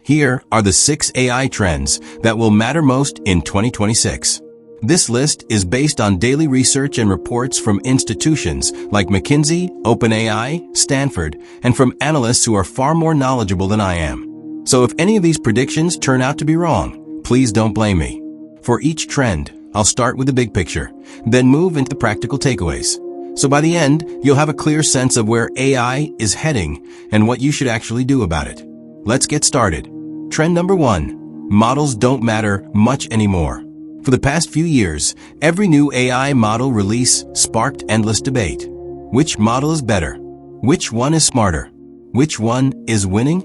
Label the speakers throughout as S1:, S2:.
S1: Here are the 6 AI trends that will matter most in 2026. This list is based on daily research and reports from institutions like McKinsey, OpenAI, Stanford, and from analysts who are far more knowledgeable than I am. So if any of these predictions turn out to be wrong, please don't blame me. For each trend, I'll start with the big picture, then move into the practical takeaways. So by the end, you'll have a clear sense of where AI is heading and what you should actually do about it. Let's get started. Trend number 1. Models don't matter much anymore. For the past few years, every new AI model release sparked endless debate. Which model is better? Which one is smarter? Which one is winning?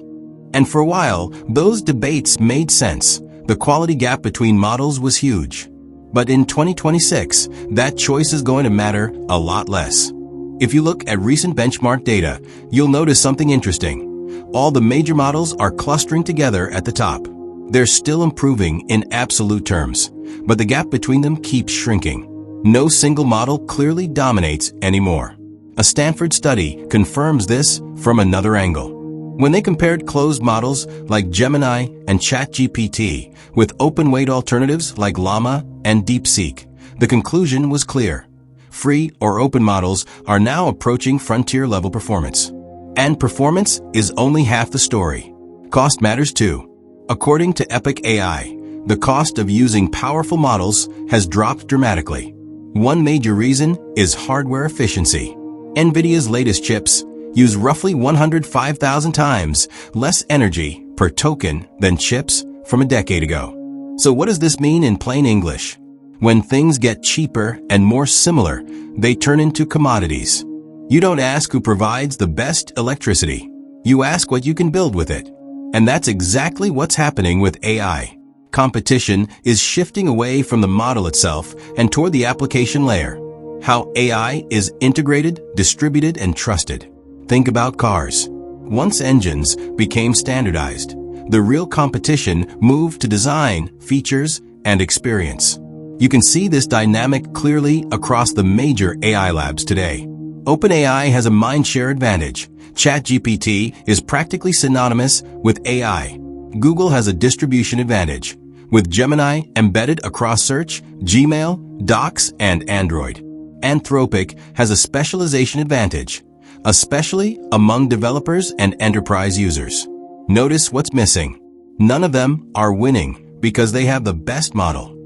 S1: And for a while, those debates made sense. The quality gap between models was huge. But in 2026, that choice is going to matter a lot less. If you look at recent benchmark data, you'll notice something interesting. All the major models are clustering together at the top. They're still improving in absolute terms, but the gap between them keeps shrinking. No single model clearly dominates anymore. A Stanford study confirms this from another angle. When they compared closed models like Gemini and ChatGPT with open-weight alternatives like Llama and DeepSeek, the conclusion was clear. Free or open models are now approaching frontier-level performance. And performance is only half the story. Cost matters too. According to Epoch AI, the cost of using powerful models has dropped dramatically. One major reason is hardware efficiency. NVIDIA's latest chips use roughly 105,000 times less energy per token than chips from a decade ago. So what does this mean in plain English? When things get cheaper and more similar, they turn into commodities. You don't ask who provides the best electricity. You ask what you can build with it. And that's exactly what's happening with AI. Competition is shifting away from the model itself and toward the application layer. How AI is integrated, distributed, and trusted. Think about cars. Once engines became standardized, the real competition moved to design, features, and experience. You can see this dynamic clearly across the major AI labs today. OpenAI has a mindshare advantage. ChatGPT is practically synonymous with AI. Google has a distribution advantage, with Gemini embedded across Search, Gmail, Docs, and Android. Anthropic has a specialization advantage, especially among developers and enterprise users. Notice what's missing. None of them are winning because they have the best model.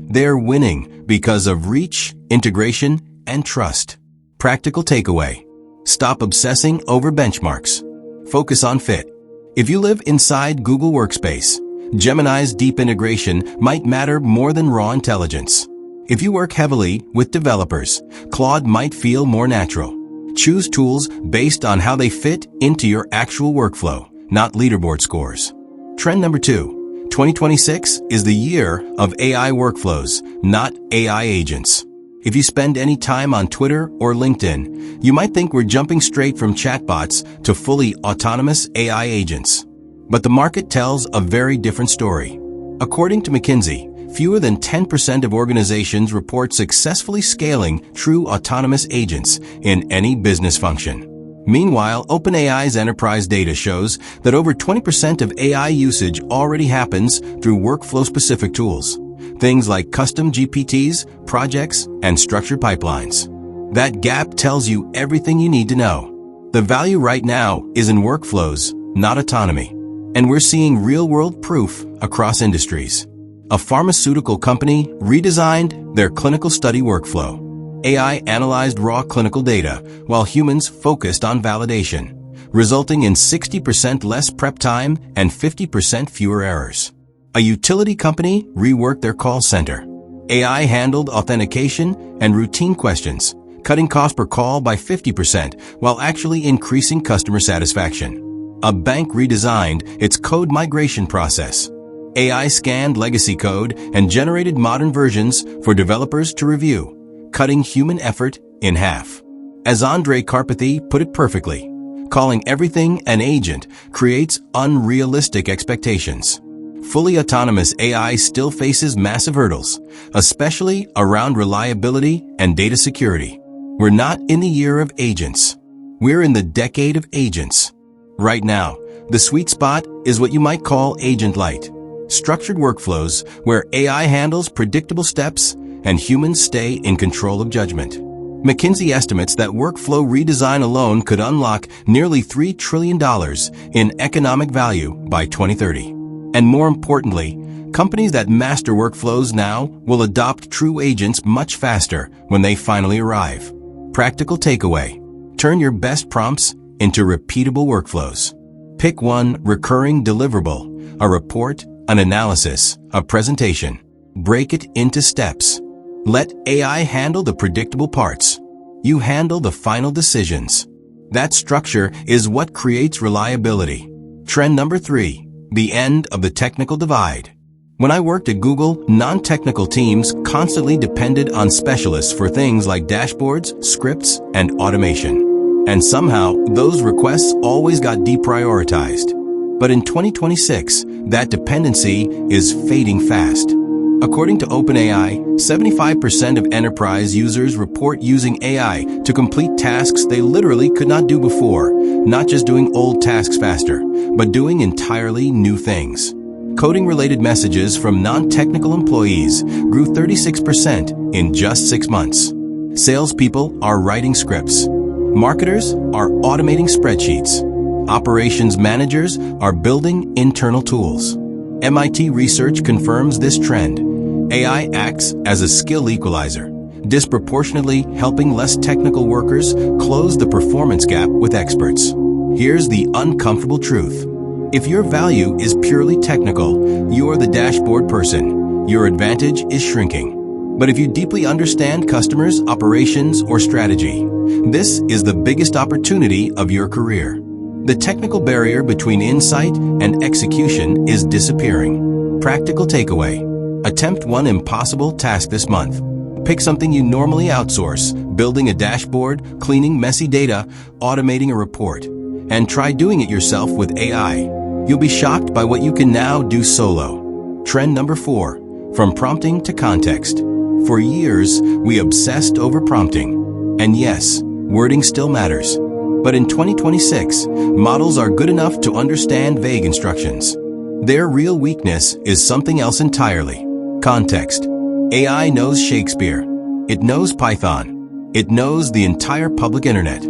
S1: They're winning because of reach, integration, and trust. Practical takeaway. Stop obsessing over benchmarks. Focus on fit. If you live inside Google Workspace, Gemini's deep integration might matter more than raw intelligence. If you work heavily with developers, Claude might feel more natural. Choose tools based on how they fit into your actual workflow, not leaderboard scores. Trend number 2. 2026 is the year of AI workflows, not AI agents. If you spend any time on Twitter or LinkedIn, you might think we're jumping straight from chatbots to fully autonomous AI agents. But the market tells a very different story. According to McKinsey, fewer than 10% of organizations report successfully scaling true autonomous agents in any business function. Meanwhile, OpenAI's enterprise data shows that over 20% of AI usage already happens through workflow-specific tools. Things like custom GPTs, projects, and structured pipelines. That gap tells you everything you need to know. The value right now is in workflows, not autonomy. And we're seeing real-world proof across industries. A pharmaceutical company redesigned their clinical study workflow. AI analyzed raw clinical data while humans focused on validation, resulting in 60% less prep time and 50% fewer errors. A utility company reworked their call center. AI handled authentication and routine questions, cutting cost per call by 50% while actually increasing customer satisfaction. A bank redesigned its code migration process. AI scanned legacy code and generated modern versions for developers to review, cutting human effort in half. As Andrej Karpathy put it perfectly, calling everything an agent creates unrealistic expectations. Fully autonomous AI still faces massive hurdles, especially around reliability and data security. We're not in the year of agents. We're in the decade of agents. Right now, The sweet spot is what you might call agent light. Structured workflows where AI handles predictable steps and humans stay in control of judgment. McKinsey estimates that workflow redesign alone could unlock nearly $3 trillion in economic value by 2030. And more importantly, companies that master workflows now will adopt true agents much faster when they finally arrive. Practical takeaway: turn your best prompts into repeatable workflows. Pick one recurring deliverable, a report, an analysis, a presentation. Break it into steps. Let AI handle the predictable parts. You handle the final decisions. That structure is what creates reliability. Trend number 3, the end of the technical divide. When I worked at Google, non-technical teams constantly depended on specialists for things like dashboards, scripts, and automation. And somehow, those requests always got deprioritized. But in 2026, that dependency is fading fast. According to OpenAI, 75% of enterprise users report using AI to complete tasks they literally could not do before, not just doing old tasks faster, but doing entirely new things. Coding-related messages from non-technical employees grew 36% in just 6 months. Salespeople are writing scripts. Marketers are automating spreadsheets. Operations managers are building internal tools. MIT research confirms this trend. AI acts as a skill equalizer, disproportionately helping less technical workers close the performance gap with experts. Here's the uncomfortable truth. If your value is purely technical, you are the dashboard person. Your advantage is shrinking. But if you deeply understand customers, operations, or strategy, this is the biggest opportunity of your career. The technical barrier between insight and execution is disappearing. Practical takeaway: attempt one impossible task this month. Pick something you normally outsource, building a dashboard, cleaning messy data, automating a report, and try doing it yourself with AI. You'll be shocked by what you can now do solo. Trend number 4, from prompting to context. For years, we obsessed over prompting. And yes, wording still matters. But in 2026, models are good enough to understand vague instructions. Their real weakness is something else entirely: context. AI knows Shakespeare. It knows Python. It knows the entire public internet.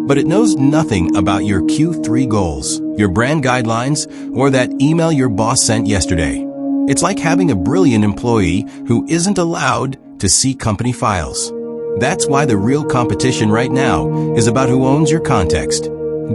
S1: But it knows nothing about your Q3 goals, your brand guidelines, or that email your boss sent yesterday. It's like having a brilliant employee who isn't allowed to see company files. That's why the real competition right now is about who owns your context.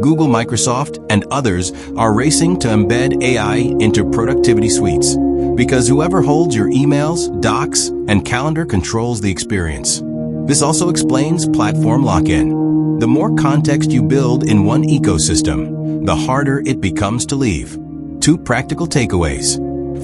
S1: Google, Microsoft, and others are racing to embed AI into productivity suites, because whoever holds your emails, docs, and calendar controls the experience. This also explains platform lock-in. The more context you build in one ecosystem, the harder it becomes to leave. 2 practical takeaways.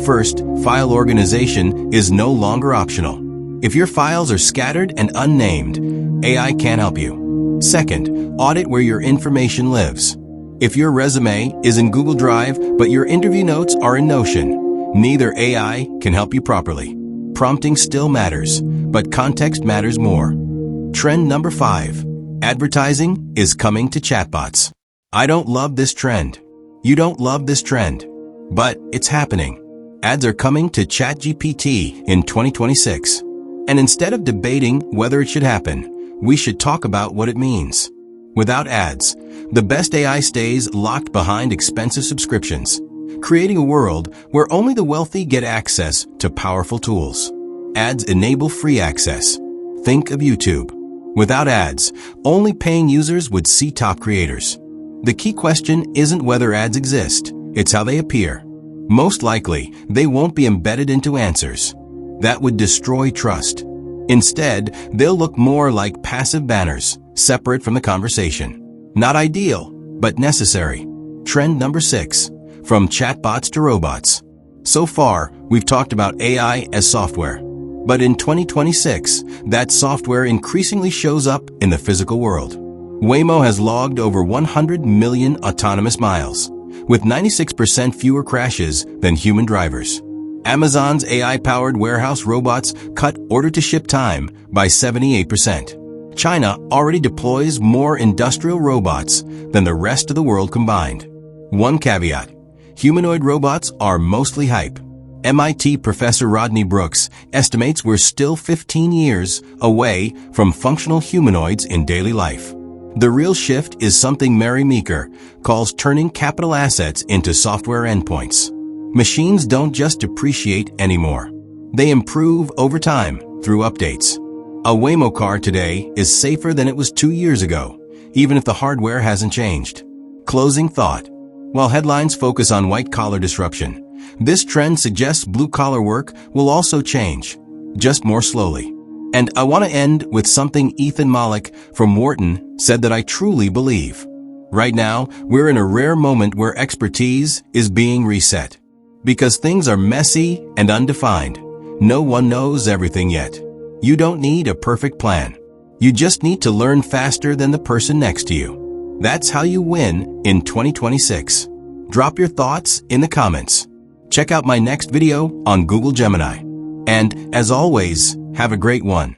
S1: First, file organization is no longer optional. If your files are scattered and unnamed, AI can't help you. Second, audit where your information lives. If your resume is in Google Drive, but your interview notes are in Notion, neither AI can help you properly. Prompting still matters, but context matters more. Trend number 5. Advertising is coming to chatbots. I don't love this trend. You don't love this trend. But it's happening. Ads are coming to ChatGPT in 2026. And instead of debating whether it should happen, we should talk about what it means. Without ads, the best AI stays locked behind expensive subscriptions, creating a world where only the wealthy get access to powerful tools. Ads enable free access. Think of YouTube. Without ads, only paying users would see top creators. The key question isn't whether ads exist, it's how they appear. Most likely, they won't be embedded into answers. That would destroy trust. Instead, they'll look more like passive banners, separate from the conversation. Not ideal, but necessary. Trend number 6, from chatbots to robots. So far, we've talked about AI as software. But in 2026, that software increasingly shows up in the physical world. Waymo has logged over 100 million autonomous miles, with 96% fewer crashes than human drivers. Amazon's AI-powered warehouse robots cut order-to-ship time by 78%. China already deploys more industrial robots than the rest of the world combined. One caveat: humanoid robots are mostly hype. MIT professor Rodney Brooks estimates we're still 15 years away from functional humanoids in daily life. The real shift is something Mary Meeker calls turning capital assets into software endpoints. Machines don't just depreciate anymore. They improve over time through updates. A Waymo car today is safer than it was 2 years ago, even if the hardware hasn't changed. Closing thought. While headlines focus on white-collar disruption, this trend suggests blue-collar work will also change, just more slowly. And I want to end with something Ethan Mollick from Wharton said that I truly believe. Right now, we're in a rare moment where expertise is being reset. Because things are messy and undefined. No one knows everything yet. You don't need a perfect plan. You just need to learn faster than the person next to you. That's how you win in 2026. Drop your thoughts in the comments. Check out my next video on Google Gemini. And, as always, have a great one.